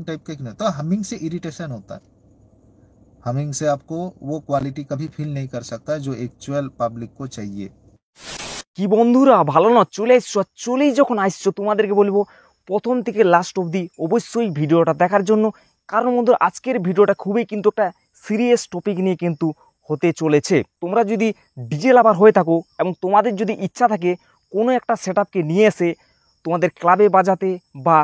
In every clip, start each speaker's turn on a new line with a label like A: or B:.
A: Type के नहीं, तो हमिंग से इरिटेशन होता है। हमिंग से आपको वो क्वालिटी कभी फील नहीं कर सकता जो एक्चुअल पब्लिक को चाहिए।
B: কি বন্ধুরা ভালো না চলে এসছো, চলেই যখন আসছো তোমাদেরকে বলবো প্রথম থেকে লাস্ট অবধি অবশ্যই ভিডিওটা দেখার জন্য। কারণ বন্ধুরা আজকের ভিডিওটা খুবই কিন্তু একটা সিরিয়াস টপিক নিয়ে কিন্তু হতে চলেছে। তোমরা যদি ডিজে লাভার হয়ে থাকো এবং তোমাদের যদি ইচ্ছা থাকে কোনো একটা সেটআপকে নিয়ে এসে তোমাদের ক্লাবে বাজাতে বা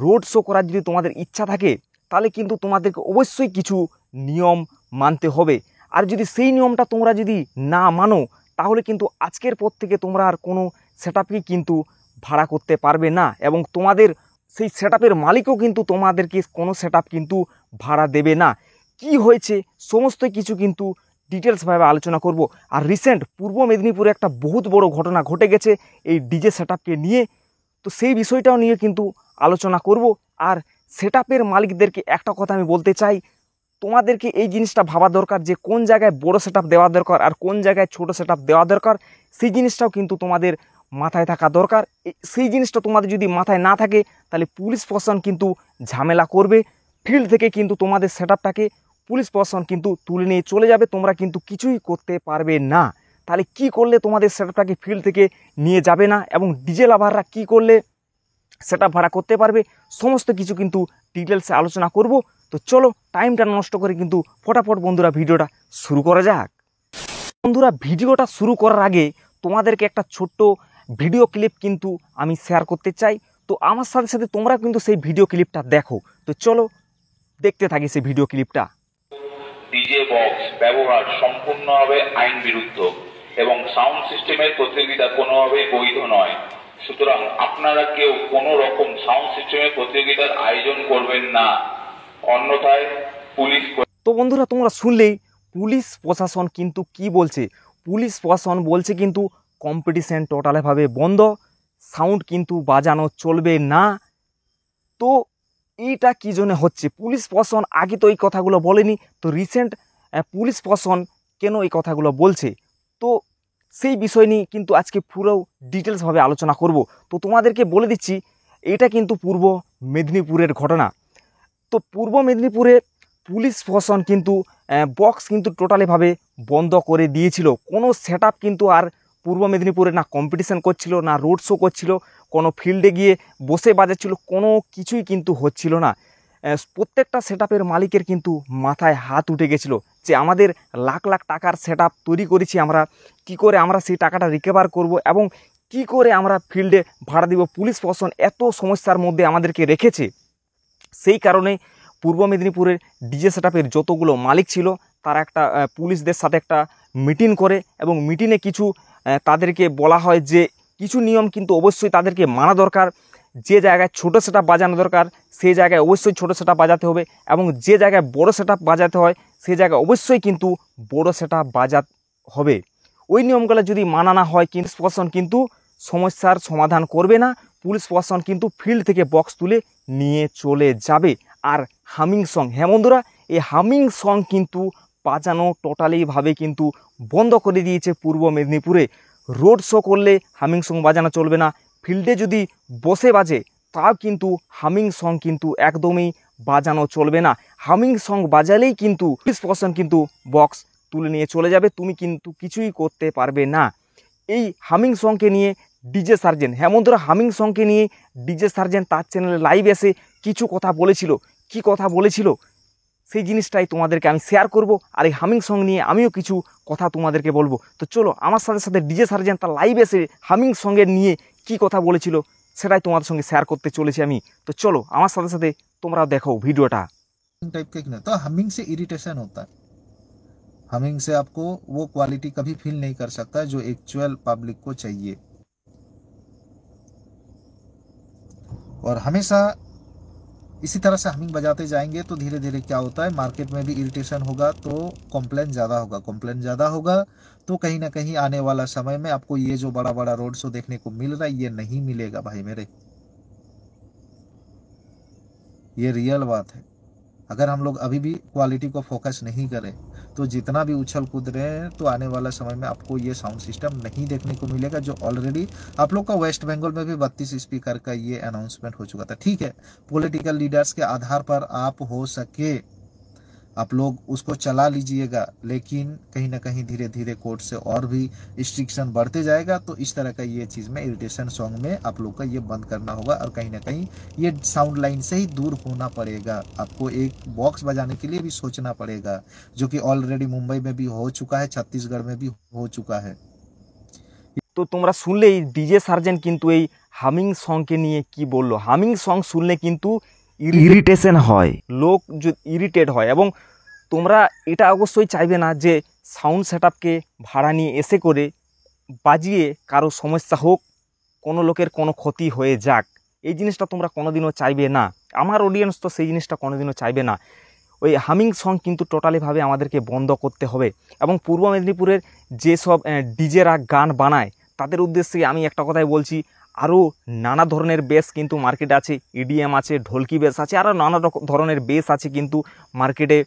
B: রোড শো করার যদি তোমাদের ইচ্ছা থাকে, তাহলে কিন্তু তোমাদেরকে অবশ্যই কিছু নিয়ম মানতে হবে। আর যদি সেই নিয়মটা তোমরা যদি না মানো, তাহলে কিন্তু আজকের পর থেকে তোমরা আর কোনো সেটআপই কিন্তু ভাড়া করতে পারবে না এবং তোমাদের সেই সেটআপের মালিকও কিন্তু তোমাদেরকে কোনো সেটআপ কিন্তু ভাড়া দেবে না। কি হয়েছে সমস্ত কিছু কিন্তু ডিটেলসভাবে আলোচনা করব। আর রিসেন্ট পূর্ব মেদিনীপুরে একটা বহুত বড় ঘটনা ঘটে গেছে এই ডিজে সেটআপকে নিয়ে, তো সেই বিষয়টাও নিয়ে কিন্তু আলোচনা করব। আর সেটআপের মালিকদেরকে একটা কথা আমি বলতে চাই, তোমাদেরকে এই জিনিসটা ভাবা দরকার যে কোন জায়গায় বড় সেটআপ দেওয়া দরকার আর কোন জায়গায় ছোট সেটআপ দেওয়া দরকার। সেই জিনিসটাও কিন্তু তোমাদের মাথায় থাকা দরকার। সেই জিনিসটা তোমাদের যদি মাথায় না থাকে, তাহলে পুলিশ প্রশাসন কিন্তু ঝামেলা করবে। ফিল্ড থেকে কিন্তু তোমাদের সেটআপটাকে পুলিশ প্রশাসন কিন্তু তুলে নিয়ে চলে যাবে, তোমরা কিন্তু কিছুই করতে পারবে না। তাহলে কি করলে তোমাদের সেটআপটাকে ফিল্ড থেকে নিয়ে যাবে না এবং ডিজে লাভাররা কি করলে সেটআপ ভাড়া করতে পারবে, সমস্ত কিছু কিন্তু ডিটেলসে আলোচনা করব। তো চলো টাইমটা নষ্ট করে কিন্তু ফটাফট বন্ধুরা ভিডিওটা শুরু করা যাক। বন্ধুরা ভিডিওটা শুরু করার আগে তোমাদেরকে একটা ছোট্ট ভিডিও ক্লিপ কিন্তু আমি শেয়ার করতে চাই। তো আমার সাথে সাথে তোমরা কিন্তু সেই ভিডিও ক্লিপটা দেখো। তো চলো দেখতে থাকি সেই ভিডিও ক্লিপটা।
C: ডিজে বক্স ব্যবহার সম্পূর্ণভাবে আইন বিরুদ্ধ এবং সাউন্ড সিস্টেমের প্রতিযোগিতা কোনোভাবেই বৈধ নয়। সুতরাং আপনারা কেউ কোনো রকম সাউন্ড সিস্টেমের প্রতিযোগিতার আয়োজন করবেন না, অন্যথায় পুলিশ।
B: তো বন্ধুরা তোমরা শুনলেই পুলিশ প্রশাসন কিন্তু কি বলছে। পুলিশ প্রশাসন বলছে কিন্তু কম্পিটিশন টোটালভাবে বন্ধ, সাউন্ড কিন্তু বাজানো চলবে না। তো এইটা কী জন্য হচ্ছে? পুলিশ প্রশাসন আগে তো এই কথাগুলো বলেনি, তো রিসেন্ট পুলিশ প্রশাসন কেন এই কথাগুলো বলছে? তো সেই বিষয় নিয়ে কিন্তু আজকে পুরো ডিটেলসভাবে আলোচনা করব। তো তোমাদেরকে বলে দিচ্ছি এটা কিন্তু পূর্ব মেদিনীপুরের ঘটনা। তো পূর্ব মেদিনীপুরে পুলিশ প্রশাসন কিন্তু বক্স কিন্তু টোটালিভাবে বন্ধ করে দিয়েছিল। কোনো সেটআপ কিন্তু আর পূর্ব মেদিনীপুরে না কম্পিটিশন করছিল, না রোড শো করছিল, কোনো ফিল্ডে গিয়ে বসে বাজাচ্ছিল, কোনো কিছুই কিন্তু হচ্ছিল না। প্রত্যেকটা সেটআপের মালিকের কিন্তু মাথায় হাত উঠে গেছিলো যে আমাদের লাখ লাখ টাকার সেটআপ তৈরি করেছি আমরা, কি করে আমরা সেই টাকাটা রিকভার করব এবং কি করে আমরা ফিল্ডে ভাড়া দিব। পুলিশ প্রশাসন এত সমস্যার মধ্যে আমাদেরকে রেখেছে। সেই কারণে পূর্ব মেদিনীপুরের ডিজে সেটআপের যতগুলো মালিক ছিল তারা একটা পুলিশদের সাথে একটা মিটিং করে এবং মিটিংয়ে কিছু তাদেরকে বলা হয় যে কিছু নিয়ম কিন্তু অবশ্যই তাদেরকে মানা দরকার। যে জায়গায় ছোটো সেটআপ বাজানো দরকার সেই জায়গায় অবশ্যই ছোটো সেটআপ বাজাতে হবে এবং যে জায়গায় বড় সেটআপ বাজাতে হয় সেই জায়গায় অবশ্যই কিন্তু বড় সেটআপ বাজাতে হবে। ওই নিয়মগুলো যদি মানা না হয় কিন্তু প্রশাসন কিন্তু সমস্যার সমাধান করবে না। পুলিশ প্রশাসন কিন্তু ফিল্ড থেকে বক্স তুলে নিয়ে চলে যাবে। আর হামিং সং, হ্যাঁ বন্ধুরা, এই হামিং সং কিন্তু বাজানো টোটালিভাবে কিন্তু বন্ধ করে দিয়েছে পূর্ব মেদিনীপুরে। রোড শো করলে হামিং সং বাজানো চলবে না, ফিল্ডে যদি বসে বাজে তাও কিন্তু হামিং সং কিন্তু একদমই বাজানো চলবে না। হামিং সং বাজালেই কিন্তু পুলিশ প্রশাসন কিন্তু বক্স তুলে নিয়ে চলে যাবে, তুমি কিন্তু কিছুই করতে পারবে না। এই হামিং সংকে নিয়ে ডিজে সার্জেন্ট, হ্যাঁ বন্ধুরা, হামিং সংকে নিয়ে ডিজে সার্জেন্ট তার চ্যানেলে লাইভ এসে কিছু কথা বলেছিল। কি কথা বলেছিল সেই জিনিসটাই তোমাদেরকে আমি শেয়ার করব। আর এই হামিং সং নিয়ে আমিও কিছু কথা তোমাদেরকে বলবো। তো চলো আমার সাথে সাথে ডিজে সার্জেন্ট তার লাইভ এসে হামিং সঙ্গের নিয়ে কি কথা বলেছিল সেটাই তোমাদের সঙ্গে শেয়ার করতে চলেছি আমি। তো চলো আমার সাথে সাথে তোমরা দেখো ভিডিওটা।
A: टाइप के नहीं, तो हमिंग से इरिटेशन होता है। हमिंग से आपको वो क्वालिटी कभी फील नहीं कर सकता जो एक्चुअल पब्लिक को चाहिए। और हमेशा इसी तरह से हमिंग बजाते जाएंगे तो धीरे धीरे क्या होता है, मार्केट में भी इरिटेशन होगा तो कंप्लेन ज़्यादा होगा। कंप्लेन ज़्यादा होगा तो कहीं ना कहीं आने वाला समय में आपको ये जो बड़ा बड़ा रोड शो देखने को मिल रहा है ये नहीं मिलेगा भाई मेरे। ये रियल बात है। अगर हम लोग अभी भी क्वालिटी को फोकस नहीं करें तो जितना भी उछल कूद रहे हैं तो आने वाला समय में आपको ये साउंड सिस्टम नहीं देखने को मिलेगा, जो ऑलरेडी आप लोग का वेस्ट बंगाल में भी 32 स्पीकर का ये अनाउंसमेंट हो चुका था। ठीक है, पॉलिटिकल लीडर्स के आधार पर आप हो सके आप लोग उसको चला लीजिएगा, लेकिन कहीं ना कहीं धीरे धीरे कोर्ट से और भी रिस्ट्रिक्शन बढ़ते जाएगा। तो इस तरह का ये चीज़ में इरिटेशन सॉन्ग में आप लोग का ये बंद करना होगा और कहीं ना कहीं ये साउंड लाइन से ही दूर होना पड़ेगा। आपको एक बॉक्स बजाने के लिए भी सोचना पड़ेगा, जो कि ऑलरेडी मुंबई में भी हो चुका है, छत्तीसगढ़ में भी हो चुका है।
B: তো তোমরা শুনলেই ডিজে সার্জেন্ট কিন্তু এই হামিং সংকে নিয়ে কি বললো। হামিং সং শুনলে কিন্তু ইরিটেশন হয়, লোক ইরিটেট হয়, এবং তোমরা এটা অবশ্যই চাইবে না যে সাউন্ড সেটআপকে ভাড়া নিয়ে এসে করে বাজিয়ে কারো সমস্যা হোক, কোনো লোকের কোনো ক্ষতি হয়ে যাক, এই জিনিসটা তোমরা কোনোদিনও চাইবে না। আমার অডিয়েন্স তো সেই জিনিসটা কোনোদিনও চাইবে না। ওই হামিং সং কিন্তু টোটালিভাবে আমাদেরকে বন্ধ করতে হবে। এবং পূর্ব মেদিনীপুরের যেসব ডিজেরা গান বানায় তাদের উদ্দেশ্যে আমি একটা কথাই বলছি, আরও নানা ধরনের বেস কিন্তু মার্কেটে আছে, ইডিএম আছে, ঢোলকি বেস আছে, আরও নানা ধরনের বেস আছে কিন্তু মার্কেটে।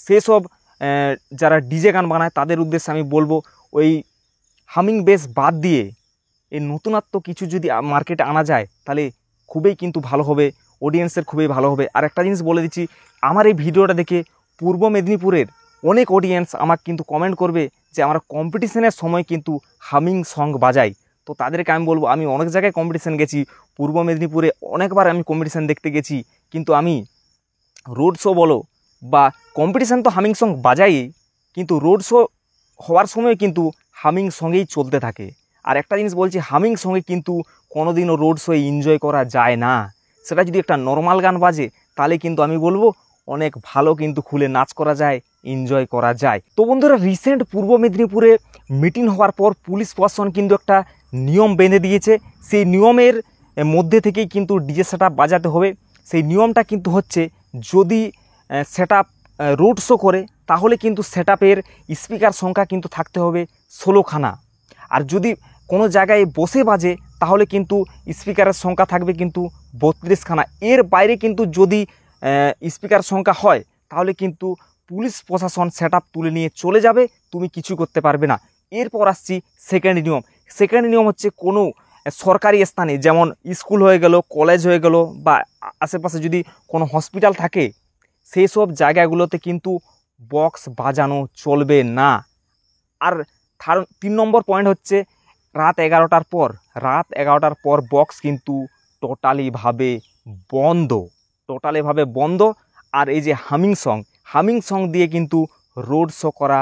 B: সেসব যারা ডিজে গান বানায় তাদের উদ্দেশ্যে আমি বলবো, ওই হামিং বেস বাদ দিয়ে এই নতুনত্ব কিছু যদি মার্কেটে আনা যায় তাহলে খুবই কিন্তু ভালো হবে, অডিয়েন্সের খুবই ভালো হবে। আর একটা জিনিস বলে দিচ্ছি, আমার এই ভিডিওটা দেখে পূর্ব মেদিনীপুরের অনেক অডিয়েন্স আমাকে কিন্তু কমেন্ট করবে যে আমরা কম্পিটিশনের সময় কিন্তু হামিং সং বাজাই। তো তাদেরকে আমি বলবো, আমি অনেক জায়গায় কম্পিটিশান গেছি, পূর্ব মেদিনীপুরে অনেকবার আমি কম্পিটিশান দেখতে গেছি, কিন্তু আমি রোড শো বলো বা কম্পিটিশান তো হামিং সং বাজাই, কিন্তু রোড শো হওয়ার সময় কিন্তু হামিং সঙ্গেই চলতে থাকে। আর একটা জিনিস বলছি, হামিং সঙ্গে কিন্তু কোনোদিনও রোড শোয়ে এনজয় করা যায় না। সেটা যদি একটা নর্মাল গান বাজে তাহলে কিন্তু আমি বলবো অনেক ভালো কিন্তু খুলে নাচ করা যায়, এনজয় করা যায়। তো বন্ধুরা, রিসেন্ট পূর্ব মেদিনীপুরে মিটিং হওয়ার পর পুলিশ প্রশাসন কিন্তু একটা নিয়ম বেঁধে দিয়েছে। সেই নিয়মের মধ্যে থেকেই কিন্তু ডিজে সেটআপ বাজাতে হবে। সেই নিয়মটা কিন্তু হচ্ছে, যদি সেটআপ রোড শো করে তাহলে কিন্তু সেটআপের স্পিকার সংখ্যা কিন্তু থাকতে হবে 16খানা। আর যদি কোনো জায়গায় বসে বাজে তাহলে কিন্তু স্পিকারের সংখ্যা থাকবে কিন্তু 32খানা। এর বাইরে কিন্তু যদি স্পিকার সংখ্যা হয় তাহলে কিন্তু পুলিশ প্রশাসন সেটআপ তুলে নিয়ে চলে যাবে, তুমি কিছু করতে পারবে না। এরপর আসছি সেকেন্ড নিয়ম। সেকেন্ড নিয়ম হচ্ছে, কোনো সরকারি স্থানে যেমন স্কুল হয়ে গেল, কলেজ হয়ে গেল, বা আশেপাশে যদি কোনো হসপিটাল থাকে সেই সব জায়গাগুলোতে কিন্তু বক্স বাজানো চলবে না। আর 3 নম্বর পয়েন্ট হচ্ছে, রাত 11টার পর বক্স কিন্তু টোটালিভাবে বন্ধ। আর এই যে হামিং সং দিয়ে কিন্তু রোড শো করা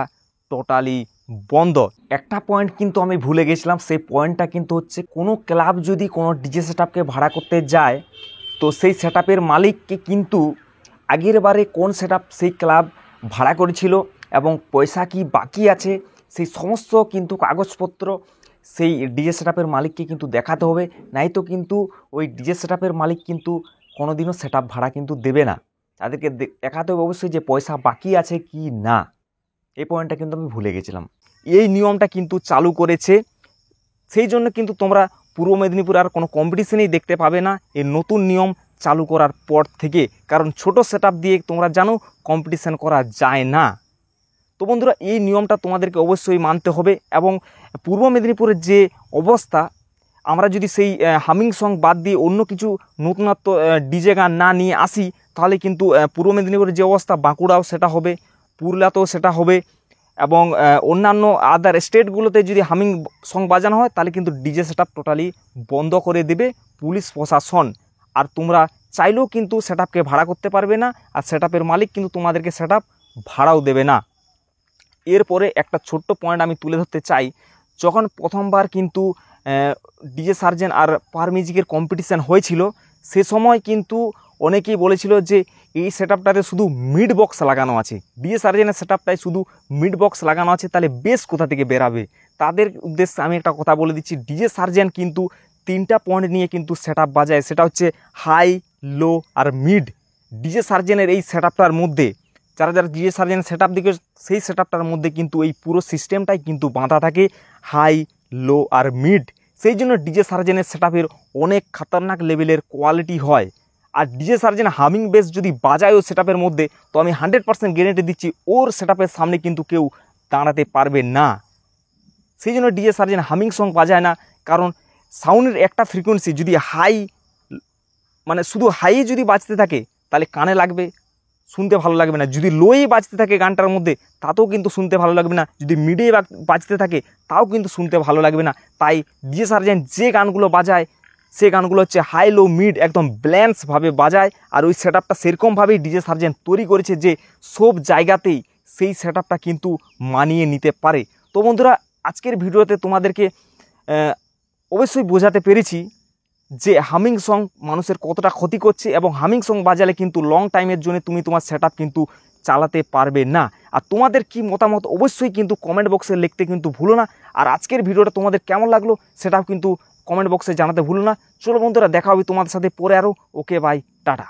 B: টোটালি বন্ধ। একটা পয়েন্ট কিন্তু আমি ভুলে গেছিলাম, সেই পয়েন্টটা কিন্তু হচ্ছে, কোনো ক্লাব যদি কোনো ডিজে সেটআপকে ভাড়া করতে যায় তো সেই সেটআপের মালিককে কিন্তু আগের বারে কোন সেটআপ সেই ক্লাব ভাড়া করেছিল এবং পয়সা কি বাকি আছে সেই সমস্ত কিন্তু কাগজপত্র সেই ডিজে সেটআপের মালিককে কিন্তু দেখাতে হবে। নাই তো কিন্তু ওই ডিজে সেটআপের মালিক কিন্তু কোনোদিনও সেটআপ ভাড়া কিন্তু দেবে না। তাদেরকে দেখাতে হবে অবশ্যই যে পয়সা বাকি আছে কি না। এই পয়েন্টটা কিন্তু আমি ভুলে গেছিলাম। এই নিয়মটা কিন্তু চালু করেছে, সেই জন্য কিন্তু তোমরা পূর্ব মেদিনীপুর আর কোনো কম্পিটিশনেই দেখতে পাবে না এই নতুন নিয়ম চালু করার পর থেকে। কারণ ছোট সেটআপ দিয়ে তোমরা জানো কম্পিটিশন করা যায় না। তো বন্ধুরা, এই নিয়মটা তোমাদেরকে অবশ্যই মানতে হবে। এবং পূর্ব মেদিনীপুরের যে অবস্থা, আমরা যদি সেই হামিং সং বাদ দিয়ে অন্য কিছু নতুনত্ব ডিজে গান না নিয়ে আসি তাহলে কিন্তু পূর্ব মেদিনীপুরের যে অবস্থা, বাঁকুড়াও সেটা হবে, পুরুলিয়াতেও সেটা হবে, এবং অন্যান্য আদার স্টেটগুলোতে যদি হামিং সং বাজানো হয় তাহলে কিন্তু ডিজে সেটআপ টোটালি বন্ধ করে দেবে পুলিশ প্রশাসন। আর তোমরা চাইলেও কিন্তু সেটআপকে ভাড়া করতে পারবে না, আর সেটআপের মালিক কিন্তু তোমাদেরকে সেটআপ ভাড়াও দেবে না। এরপরে একটা ছোট্ট পয়েন্ট আমি তুলে ধরতে চাই, যখন প্রথমবার কিন্তু ডিজে সার্জেন্ট আর পাওয়ার মিউজিকের কম্পিটিশান হয়েছিল সে সময় কিন্তু অনেকেই বলেছিল যে এই সেটআপটাতে শুধু মিড বক্স লাগানো আছে, ডিজে সার্জেন্টের সেটআপটায় শুধু মিড বক্স লাগানো আছে, তাহলে বেশ কোথা থেকে বেরাবে। তাদের উদ্দেশ্যে আমি একটা কথা বলে দিচ্ছি, ডিজে সার্জেন্ট কিন্তু 3টা পয়েন্ট নিয়ে কিন্তু সেটআপ বাজায়, সেটা হচ্ছে হাই, লো আর মিড। ডিজে সার্জেন্টের এই সেটআপটার মধ্যে যারা ডিজে সার্জেন্ট সেটআপ দিকে, সেই সেটআপটার মধ্যে কিন্তু এই পুরো সিস্টেমটাই কিন্তু বাঁধা থাকে হাই, লো আর মিড। সেই জন্য ডিজে সার্জেন্টের সেটআপের অনেক খতরনাক লেভেলের কোয়ালিটি হয়। আর ডিজে সার্জেন হামিং বেস যদি বাজায় ও সেটআপের মধ্যে, তো আমি 100% গ্যারেন্টি দিচ্ছি ওর সেটআপের সামনে কিন্তু কেউ দাঁড়াতে পারবে না। সেই জন্য ডিজে সার্জেন হামিং সং বাজায় না, কারণ সাউন্ডের একটা ফ্রিকোয়েন্সি যদি হাই, মানে শুধু হাই যদি বাজতে থাকে তাহলে কানে লাগবে, শুনতে ভালো লাগবে না। যদি লোই বাজতে থাকে গানটার মধ্যে তাতেও কিন্তু শুনতে ভালো লাগবে না। যদি মিডে বাজতে থাকে তাও কিন্তু শুনতে ভালো লাগবে না। তাই ডিজে সার্জেন্ট যে গানগুলো বাজায় সে গানগুলো হচ্ছে হাই লো মিড একদম ব্যালেন্সভাবে বাজায়। আর ওই সেটআপটা সেরকমভাবেই ডিজে সার্জেন্ট তৈরি করেছে যে সব জায়গাতেই সেই সেটআপটা কিন্তু মানিয়ে নিতে পারে। তো বন্ধুরা, আজকের ভিডিওতে তোমাদেরকে অবশ্যই বোঝাতে পেরেছি যে হামিং সং মানুষের কতটা ক্ষতি করছে, এবং হামিং সং বাজালে কিন্তু লং টাইমের জন্য তুমি তোমার সেটআপ কিন্তু চালাতে পারবে না। আর তোমাদের কি মতামত অবশ্যই কিন্তু কমেন্ট বক্সে লিখতে কিন্তু ভুলো না। আর আজকের ভিডিওটা তোমাদের কেমন লাগলো সেটাও কিন্তু কমেন্ট বক্সে জানাতে ভুলো না। চলো বন্ধুরা, দেখা হবে তোমাদের সাথে পরে আরও। ওকে, বাই, টাটা।